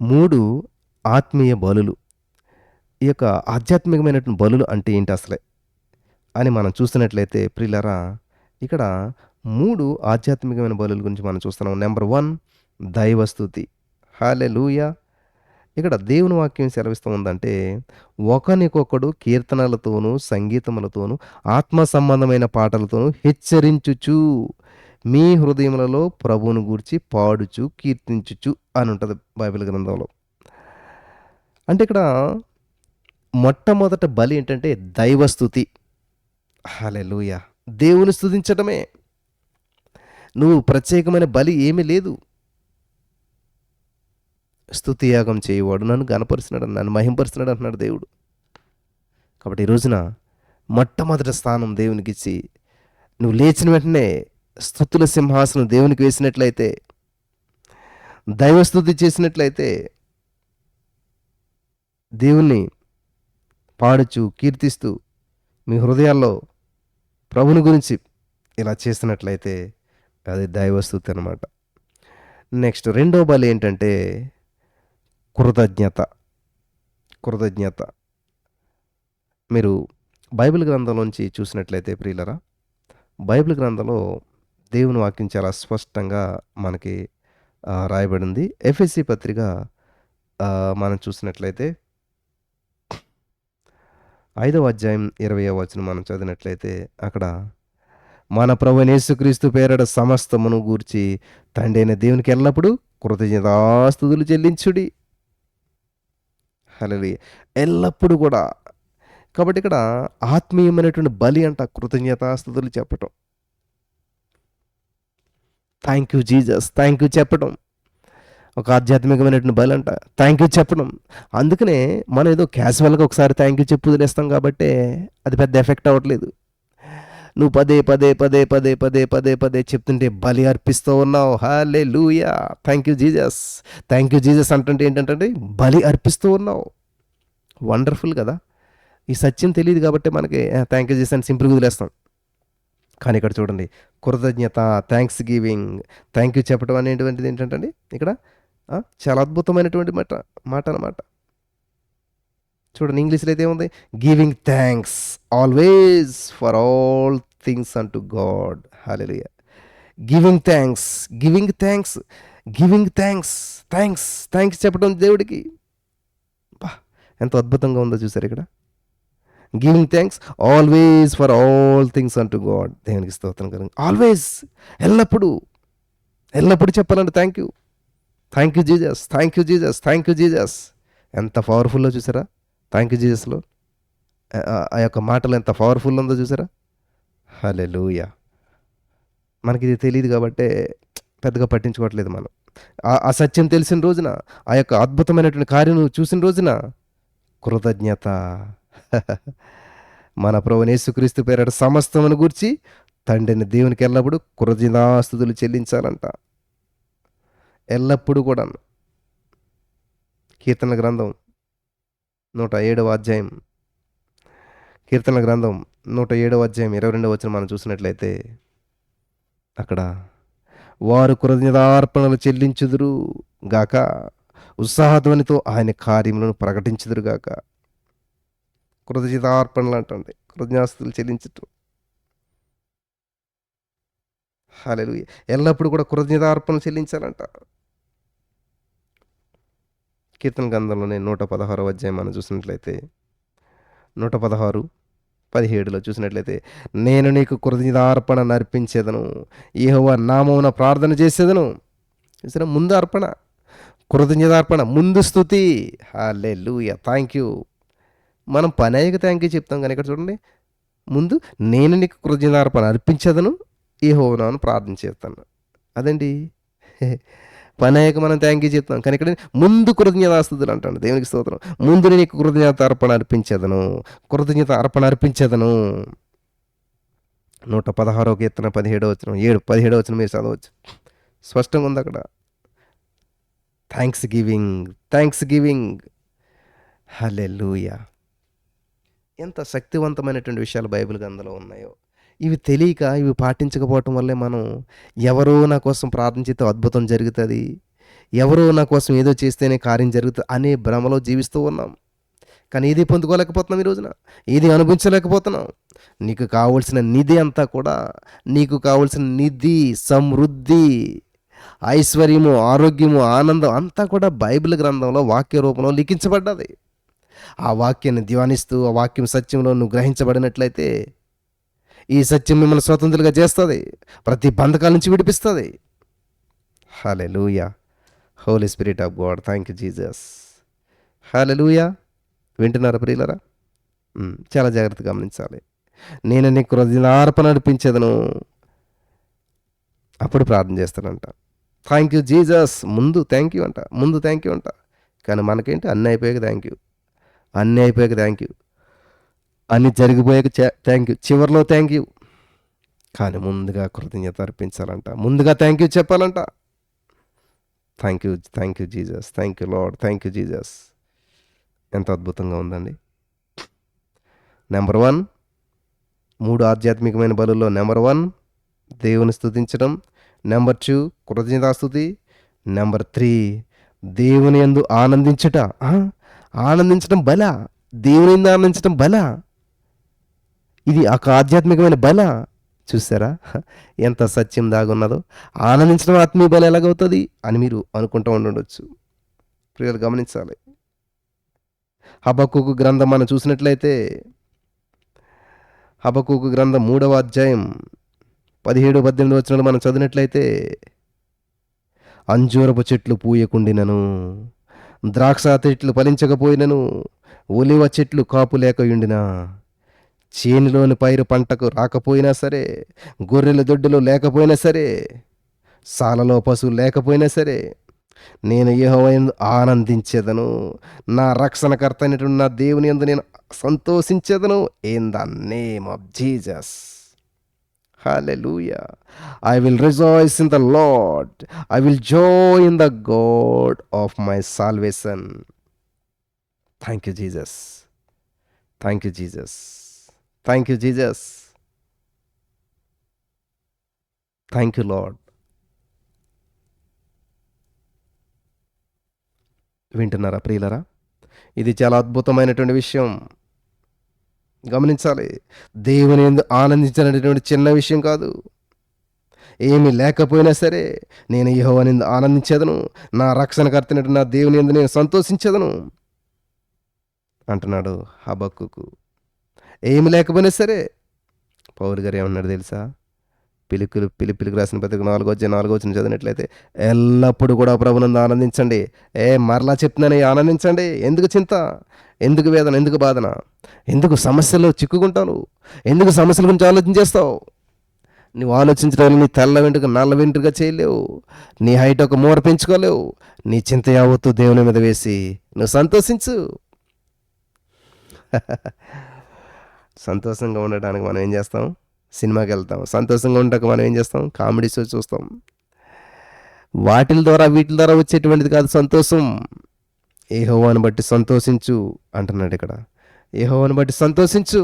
3 ఆత్మీయ బలులు. ఈ యొక్క ఆధ్యాత్మికమైనటువంటి బలులు అంటే ఏంటి అసలే? అని మనం చూస్తున్నట్లయితే ప్రియులారా, ఇక్కడ 3 ఆధ్యాత్మికమైన బలుల గురించి మనం చూస్తున్నాం. నంబర్ 1 దైవస్తుతి. హల్లెలూయా! ఇక్కడ దేవుని వాక్యం సెలవిస్తూ ఉందంటే, ఒకనికొకడు కీర్తనలతోనూ, సంగీతములతోనూ, ఆత్మ సంబంధమైన పాటలతోనూ హెచ్చరించుచు మీ హృదయములలో ప్రభువును గూర్చి పాడుచు, కీర్తించుచు అని ఉంటది బైబిల్ గ్రంథంలో. అంటే ఇక్కడ మొట్టమొదట బలి ఏంటంటే దైవస్తుతి. హల్లెలూయా! దేవుని స్తుతించటమే. నువ్వు ప్రత్యేకమైన బలి ఏమీ లేదు. స్తుతియాగం చేయువాడు నన్ను ఘనపరుస్తున్నాడు, నన్ను మహింపరుస్తున్నాడు అంటున్నాడు దేవుడు. కాబట్టి ఈ రోజున మొట్టమొదటి స్థానం దేవునికిచ్చి, నువ్వు లేచిన వెంటనే స్తుతుల సింహాసనం దేవునికి వేసినట్లయితే, దైవస్తుతి చేసినట్లయితే, దేవుణ్ణి పాడుచు, కీర్తిస్తూ, మీ హృదయాల్లో ప్రభుని గురించి ఇలా చేసినట్లయితే అది దైవస్తుతి అనమాట. నెక్స్ట్ రెండో బలి ఏంటంటే కృతజ్ఞత. కృతజ్ఞత. మీరు బైబిల్ గ్రంథంలోంచి చూసినట్లయితే ప్రియులరా, బైబిల్ గ్రంథంలో దేవుని వాక్యం చాలా స్పష్టంగా మనకి రాయబడింది. ఎఫెసీ పత్రిక మనం చూసినట్లయితే 5వ అధ్యాయం 20వ వచనం మనం చదివినట్లయితే అక్కడ మన ప్రభువైన యేసుక్రీస్తు పేరట సమస్తమును గూర్చి తండ్రి అయిన దేవునికి ఎల్లప్పుడూ కృతజ్ఞతాస్తుతులు చెల్లించుడి. హల్లెలూయా! ఎల్లప్పుడూ కూడా. కాబట్టి ఇక్కడ ఆత్మీయమైనటువంటి బలి అంట కృతజ్ఞతాస్తుతులు చెప్పటం. Thank you Jesus, thank you చెప్పటం. ఒక ఆధ్యాత్మికమైనటువంటి బలి అంట. థ్యాంక్ యూ చెప్పడం. అందుకనే మనం ఏదో క్యాజువల్‌గా ఒకసారి థ్యాంక్ యూ చెప్పి వదిలేస్తాం కాబట్టే అది పెద్ద ఎఫెక్ట్ అవ్వట్లేదు. నువ్వు పదే, పదే, పదే, పదే, పదే, పదే, పదే చెప్తుంటే బలి అర్పిస్తూ ఉన్నావు. Hallelujah! Thank you Jesus, thank you Jesus అంటుంటే ఏంటంటే బలి అర్పిస్తూ ఉన్నావు. వండర్‌ఫుల్ కదా! ఈ సత్యం తెలీదు కాబట్టే మనకి థ్యాంక్ యూ జీసస్ అని సింపుల్‌గా వదిలేస్తాం. కానీ ఇక్కడ చూడండి, కృతజ్ఞత, థాంక్స్ గివింగ్, థ్యాంక్ యూ చెప్పడం అనేటువంటిది ఏంటంటండి ఇక్కడ చాలా అద్భుతమైనటువంటి మాట అన్నమాట. చూడండి ఇంగ్లీష్‌లో అయితే ఏముంది? Giving thanks always for all things unto God. Hallelujah! Giving thanks, giving thanks, giving thanks, thanks చెప్పడం దేవుడికి. అబ్బా! ఎంత అద్భుతంగా ఉందో చూసారా ఇక్కడ? Giving thanks always for all things unto God. దేవునికి స్తోత్రం కలుగును. ఆల్వేస్, ఎల్లప్పుడూ, ఎల్లప్పుడూ చెప్పాలండి thank you. Thank you Jesus, thank you Jesus, thank you Jesus. ఎంత పవర్‌ఫుల్లో చూసారా? థ్యాంక్ యూ జీసస్‌లో ఆ యొక్క మాటలు ఎంత పవర్‌ఫుల్ ఉందో చూసారా? హల్లెలూయా! మనకిది తెలీదు కాబట్టే పెద్దగా పట్టించుకోవట్లేదు మనం. ఆ సత్యం తెలిసిన రోజున, ఆ యొక్క అద్భుతమైనటువంటి కార్యం నువ్వు చూసిన రోజున కృతజ్ఞత. మన ప్రభువైన యేసుక్రీస్తు పేరట సమస్తమును గూర్చి తండ్రైన దేవునికి ఎల్లప్పుడూ కృతజ్ఞతాస్తుతులు చెల్లించాలంట. ఎల్లప్పుడూ కూడాను. కీర్తనల గ్రంథం 107వ అధ్యాయం, కీర్తనల గ్రంథం 107వ అధ్యాయం 22వ వచనం మనం చూసినట్లయితే అక్కడ వారు కృతజ్ఞతార్పణలు చెల్లించుదురు గాక, ఉత్సాహధ్వనితో ఆయన కార్యములను ప్రకటించుదురు గాక. కృతజ్ఞతార్పణలు అంటండి, కృతజ్ఞతాస్తుతులు చెల్లించటం. హల్లెలూయా! ఎల్లప్పుడూ కూడా కృతజ్ఞతార్పణలు చెల్లించాలంట. కీర్తన గ్రంథంలోనే 116వ అధ్యాయం మనం చూసినట్లయితే 116, 17లో చూసినట్లయితే నేను నీకు కృతజ్ఞతార్పణ నర్పించేదను, యెహోవా నామమున ప్రార్థన చేసేదను. చూసారా? ముందు అర్పణ, కృతజ్ఞతార్పణ, ముందు స్తుతి. హల్లెలూయా! Thank you. మనం పని అయ్యాక థ్యాంక్ యూ చెప్తాం కానీ ఇక్కడ చూడండి, ముందు నేను నీకు కృతజ్ఞతార్పణ అర్పించేదను, యెహోవా నామమున ప్రార్థన చేస్తాను. అదండి. పని అయ్యాక మనం థ్యాంక్ యూ చెప్తాం కానీ ఇక్కడ ముందు కృతజ్ఞతాస్తుతులు అంటాడు. దేవునికి స్తోత్రం. ముందు నీకు కృతజ్ఞత అర్పణ అర్పించేదను, కృతజ్ఞత అర్పణ అర్పించేదను. 116వ కీర్తన 17వ వచనం, 17వ వచనం మీరు చదవచ్చు. స్పష్టంగా ఉంది అక్కడ. Thanks giving, thanks giving. Hallelujah! ఎంత శక్తివంతమైనటువంటి విషయాలు బైబిల్ గ్రంథంలో ఉన్నాయో. ఇవి తెలియక, ఇవి పాటించకపోవటం వల్లే మనం ఎవరో నా కోసం ప్రార్థన చేస్తే అద్భుతం జరుగుతుంది, ఎవరో నా కోసం ఏదో చేస్తేనే కార్యం జరుగుతుంది అనే భ్రమలో జీవిస్తూ ఉన్నాం. కానీ ఏది పొందుకోలేకపోతున్నాం ఈ రోజున. ఏది అనుభవించలేకపోతున్నాం. నీకు కావలసిన నిధి అంతా కూడా, నీకు కావలసిన నిధి, సమృద్ధి, ఐశ్వర్యము, ఆరోగ్యము, ఆనందం అంతా కూడా బైబిల్ గ్రంథంలో వాక్య రూపంలో లిఖించబడ్డది. ఆ వాక్యాన్ని ధ్యానిస్తూ, ఆ వాక్యం సత్యంలో నువ్వు గ్రహించబడినట్లయితే, ఈ సత్యం మిమ్మల్ని స్వతంత్రులుగా చేస్తుంది. ప్రతి బంధకాల నుంచి విడిపిస్తుంది. Hallelujah. Holy spirit of God, thank you Jesus. Hallelujah. వింటున్నారా ప్రియులరా? చాలా జాగ్రత్తగా గమనించాలి. నేను నీ కృతజ్ఞతార్పణ అర్పించేదను. అప్పుడు ప్రార్థన చేస్తానంట. Thank you Jesus. ముందు థ్యాంక్ యూ అంట, ముందు థ్యాంక్ యూ అంట. కానీ మనకేంటి, అన్నీ అయిపోయాక థ్యాంక్ యూ, అన్నీ అయిపోయాక థ్యాంక్ యూ, అన్నీ జరిగిపోయాక థ్యాంక్ యూ, చివరిలో థ్యాంక్ యూ. కానీ ముందుగా కృతజ్ఞత అర్పించాలంట, ముందుగా థ్యాంక్ యూ చెప్పాలంట. Thank you Jesus, thank you Lord, thank you Jesus. ఎంత అద్భుతంగా ఉందండి. నెంబర్ 1, 3 ఆధ్యాత్మికమైన బలుల్లో నెంబర్ 1 దేవుని స్తుతించడం. నెంబర్ 2 కృతజ్ఞతాస్తుతి. నెంబర్ 3 దేవుని యందు ఆనందించుట. ఆనందించడం బల, దేవుని యందు ఆనందించడం బల. ఇది ఒక ఆధ్యాత్మికమైన బల. చూసారా ఎంత సత్యం దాగున్నదో. ఆనందించడం ఆత్మీయ బల ఎలాగవుతుంది అని మీరు అనుకుంటూ ఉండొచ్చు. ప్రియులు గమనించాలి. హబక్కూకు గ్రంథం మనం చూసినట్లయితే, హబక్కూకు గ్రంథం 3వ అధ్యాయం 17-18 వచనాలు మనం చదివినట్లయితే, అంజూరపు చెట్లు పూయకుండినను, ద్రాక్ష చెట్లు ఫలించకపోయినను, ఒలివ చెట్లు కాపు లేకయుండినా, చేనులోని పైరు పంటకు రాకపోయినా సరే, గొర్రెల దొడ్డులో లేకపోయినా సరే, సాలలో పశువులు లేకపోయినా సరే, నేను యెహోవా యందు ఆనందించేదను, నా రక్షణకర్త అయినటువంటి నా దేవుని యందు నేను సంతోషించేదను. In the name of Jesus. Hallelujah. I will rejoice in the Lord. I will joy in the God of my salvation. Thank you, Jesus. Thank you, Jesus. Thank you, Jesus. Thank you, Lord. వింటున్నారా ప్రియులరా? ఇది చాలా అద్భుతమైనటువంటి విషయం. గమనించాలి. దేవుని యందు ఆనందించాలనేటువంటి చిన్న విషయం కాదు. ఏమీ లేకపోయినా సరే, నేను యెహోవాని యందు ఆనందించేదను, నా రక్షణకర్త అయినటువంటి నా దేవుని యందు నేను సంతోషించేదను అంటున్నాడు హబక్కూకు. ఏమి లేకపోయినా సరే, పౌలు గారు ఏమన్నాడు తెలుసా? పిలిపిలికి రాసిన పత్రిక 4వ అధ్యాయం 4వ వచనం చదివినట్లయితే, ఎల్లప్పుడూ కూడా ప్రభునందు ఆనందించండి. మరలా చెప్తున్నాను, ఆనందించండి. ఎందుకు చింత, ఎందుకు వేదన, ఎందుకు బాధన, ఎందుకు సమస్యల్లో చిక్కుకుంటావు, ఎందుకు సమస్యల గురించి ఆలోచన చేస్తావు? నువ్వు ఆలోచించడం నీ తెల్ల వెంట్రుక నల్ల వెంట్రుగా చేయలేవు, నీ హైట్ ఒక మూర పెంచుకోలేవు. నీ చింత యావత్తు దేవుని మీద వేసి నువ్వు సంతోషించు. సంతోషంగా ఉండడానికి మనం ఏం చేస్తాం? సినిమాకి వెళ్తాం. సంతోషంగా ఉండటానికి మనం ఏం చేస్తాం? కామెడీ షో చూస్తాం. వీటి ద్వారా వచ్చేటువంటిది కాదు సంతోషం. యెహోవాను బట్టి సంతోషించు అంటున్నాడు ఇక్కడ. యెహోవాను బట్టి సంతోషించు.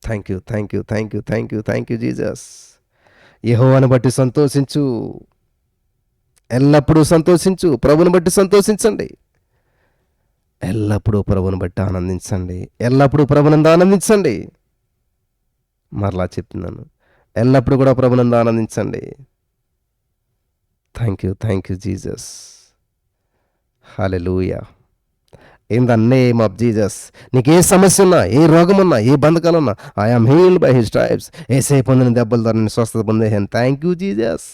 Thank you, thank you, thank you, thank you, thank you Jesus. యెహోవాను బట్టి సంతోషించు. ఎల్లప్పుడూ సంతోషించు. ప్రభుని బట్టి సంతోషించండి. ఎల్లప్పుడూ ప్రభుని బట్టి ఆనందించండి. ఎల్లప్పుడూ ప్రభునందు ఆనందించండి. మరలా చెప్తున్నాను, ఎల్లప్పుడూ కూడా ప్రభునందు ఆనందించండి. Thank you Jesus. Hallelujah. In the name of Jesus. నీకు ఏ సమస్య ఉన్నా, ఏ రోగం ఉన్నా, ఏ బంధకాలు ఉన్నా, I'm healed by his stripes. ఏసై పొందిన దెబ్బల ద్వారా నేను స్వస్థత పొందేశాను. Thank you Jesus.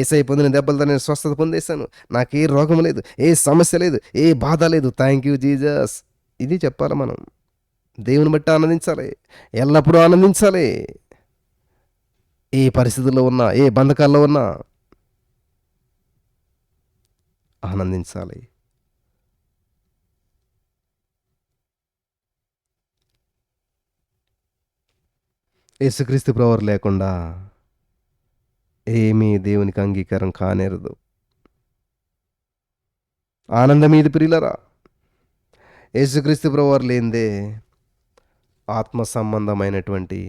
ఏసై పొందిన దెబ్బల ద్వారా నేను స్వస్థత పొందేశాను. నాకు ఏ రోగం లేదు, ఏ సమస్య లేదు, ఏ బాధ లేదు. Thank you Jesus. ఇది చెప్పాలి మనం. దేవుని బట్టి ఆనందించాలి. ఎల్లప్పుడూ ఆనందించాలి. ఏ పరిస్థితుల్లో ఉన్నా, ఏ బంధకాల్లో ఉన్నా ఆనందించాలి. యేసుక్రీస్తు ప్రభువారు లేకుండా ఏమీ దేవునికి అంగీకారం కానేరదు. ఆనందం ఇది ప్రియులరా. యేసుక్రీస్తు ప్రభువారు లేనిదే ఆత్మ సంబంధమైనటువంటి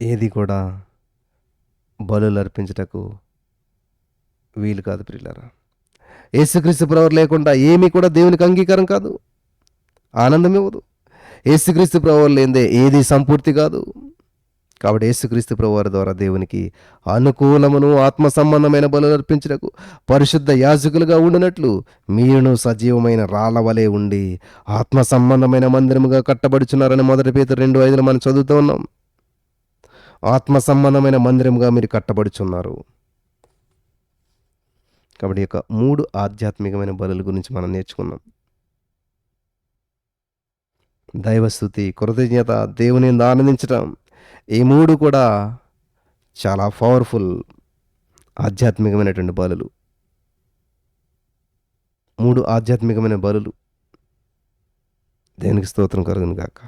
ఏది కూడా బలులు అర్పించుటకు వీలు కాదు ప్రియులారా. యేసుక్రీస్తు ప్రభువారు లేకుండా ఏమీ కూడా దేవునికి అంగీకారం కాదు, ఆనందం ఇవ్వదు. యేసుక్రీస్తు ప్రభువారు లేనిదే ఏది సంపూర్తి కాదు. కాబట్టి యేసుక్రీస్తు ప్రభువారి ద్వారా దేవునికి అనుకూలమును ఆత్మ సంబంధమైన బలులు అర్పించుటకు పరిశుద్ధ యాజకులుగా ఉండినట్లు మీరును సజీవమైన రాళ్ళ వలె ఉండి ఆత్మ సంబంధమైన మందిరముగా కట్టబడుచున్నారని 1 పేతురు 2:5 మనం చదువుతూ ఉన్నాం. ఆత్మ సంబంధమైన మందిరముగా మీరు కట్టబడుచున్నారు. కాబట్టి ఈ యొక్క 3 ఆధ్యాత్మికమైన బలుల గురించి మనం నేర్చుకున్నాం. దైవస్తుతి, కృతజ్ఞత, దేవుని యందు ఆనందించటం, ఈ 3 కూడా చాలా పవర్ఫుల్ ఆధ్యాత్మికమైనటువంటి బలులు. 3 ఆధ్యాత్మికమైన బలులు. దేవునికి స్తోత్రం కలుగును గాక.